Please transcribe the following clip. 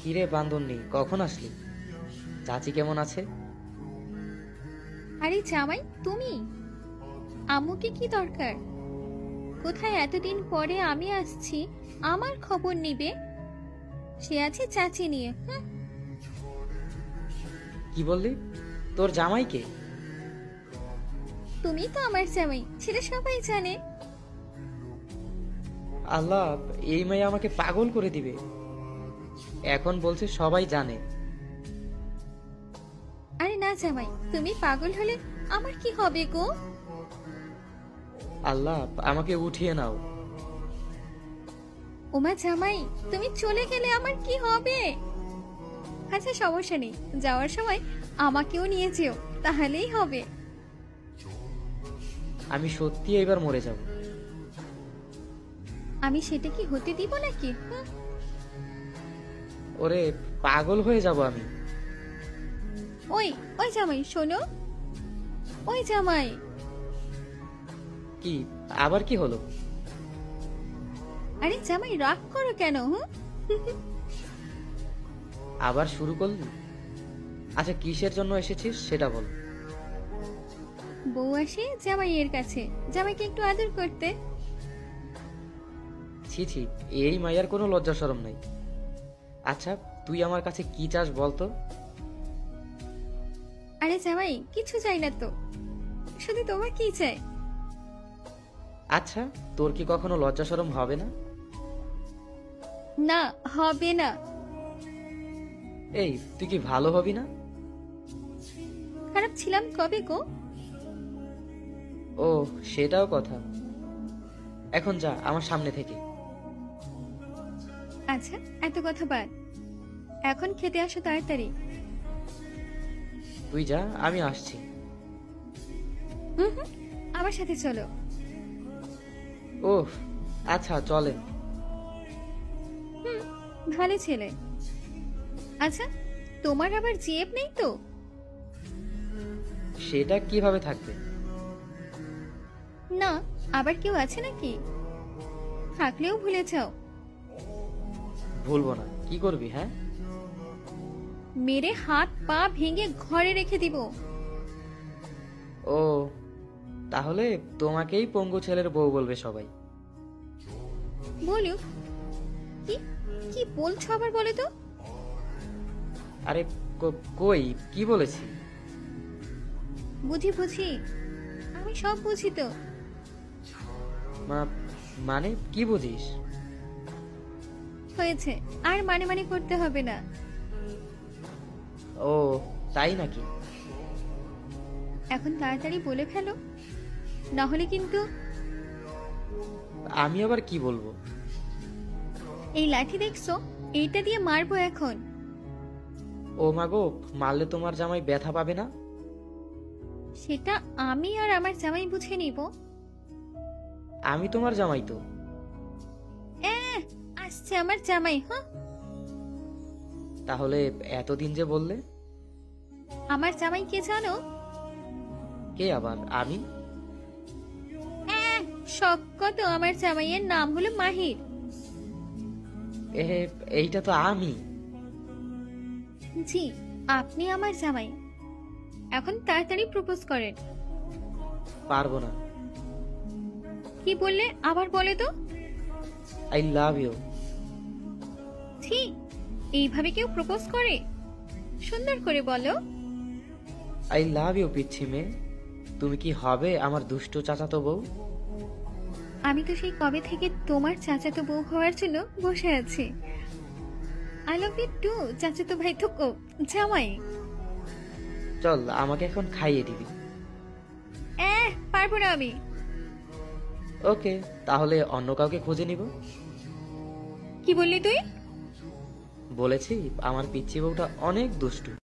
কিরে বান্দরনি, কখন আসলি? চাচি কেমন আছে? আরে জামাই, তুমি? আম্মুকে কি দরকার? কোথায় এতদিন পরে আমি আসছি, আমার খবর নিবে? সে আছে চাচি নিয়ে। হুঁ। কি বললি? তোর জামাইকে? তুমি তো আমার জামাই, সেটা সবাই জানে। আল্লাহ, এই মেয়ে আমাকে পাগল করে দিবে। এখন বলছে সবাই জানে। আরে না জামাই, তুমি পাগল হলে আমার কি হবে গো? আল্লাহ, আমাকে উঠিয়ে নাও। ওমা জামাই, তুমি চলে গেলে আমার কি হবে? আচ্ছা সমস্যা নেই, যাওয়ার সময় আমাকেও নিয়ে যেও, তাহলেই হবে। আমি সত্যি এবার মরে যাব। আমি সেটা কি হতে দিব নাকি? হুঁ। ওরে, পাগল হয়ে যাব আমি। ওই ওই জামাই শোনো, ওই জামাই। কি? আবার কি হলো? আরে জামাই রাগ করো কেন? হুঁ। আবার শুরু করলি? আচ্ছা, কিসের জন্য এসেছিস সেটা বল। বউ আসে জামাইয়ের কাছে, জামাইকে একটু আদর করতে। ছি ছি, এই মাইয়ার কোনো লজ্জা শরম নাই। আচ্ছা, তুই আমার কাছে কি চাস বলতো? আরে জামাই কিছু চাই না তো, শুধু তোমার কি চাই? আচ্ছা, তোর কি কখনো লজ্জা শরম হবে না? না, হবে না। এই, তুই কি ভালো হবি না? খারাপ ছিলাম কবে গো? ও, সেটাও কথা। এখন যা আমার সামনে থেকে। আচ্ছা, এত কথা বাদ, এখন খেতে আসো তাড়াতাড়ি। তুই যা, আমি আসছি। হুম হুম, আমার সাথে চলো। ওহ, আচ্ছা চলেন। হুম, ভালো ছেলে। আচ্ছা, তোমার আবার জিএফ নেই তো? সেটা কিভাবে থাকবে? না, আবার কেউ আছে নাকি? থাকলেও ভুলে যাও। ভুলবো না। কি করবি? হ্যাঁ, মেরে হাত পা ভেঙে ঘরে রেখে দিব। ও, তাহলে তোমাকেই পঙ্গু ছেলের বউ বলবে সবাই। বলুক। কি কি বলছো আবার বলে তো? আরে, কই কি বলেছি? বুঝি বুঝি, আমি সব বুঝি তো। মানে কি বুঝিস? হয়েছে, আর মানে মানে করতে হবে না। ও, তাই নাকি? এখন তাড়াতাড়ি বলে ফেলো, না হলে কিন্তু। আমি আবার কি বলবো? এই লাঠি দেখছো, এইটা দিয়ে মারবো এখন। ও মাগো, মারলে তোমার জামাই ব্যথা পাবে না? সেটা আমি আর আমার জামাই বুঝে নিব। আমি তোমার জামাই তো। এহ, আসছে আমার জামাই। হ্যাঁ, তাহলে এতদিন যে বললে? আমার জামাই কে জানো? কে আবার? আমি? এহ, শখ কত, আমার জামাইয়ের নাম হলো মাহির। এ, এইটা তো আমি। জি, আপনি আমার জামাই। এখন তাড়াতাড়ি প্রপোজ করেন। পারবো না। কি বললে আবার বলে তো? I love you. ছি, এইভাবে কেউ প্রপোজ করে? সুন্দর করে বলো। আই লাভ ইউ পিচ্ছি মেয়ে। তুমি কি হবে আমার দুষ্টু চাচাতো বউ? আমি তো সেই কবে থেকে তোমার চাচাতো বউ হওয়ার জন্য বসে আছি। আই লাভ ইউ টু চাচাতো ভাই তো জামাই। চল, আমাকে এখন খাইয়ে দিবি। পারবো না আমি। ওকে, তাহলে অন্য কাউকে খুঁজে নিব। কি বললি তুই? বলেছি আমার পিচ্ছি বউটা অনেক দুষ্টু।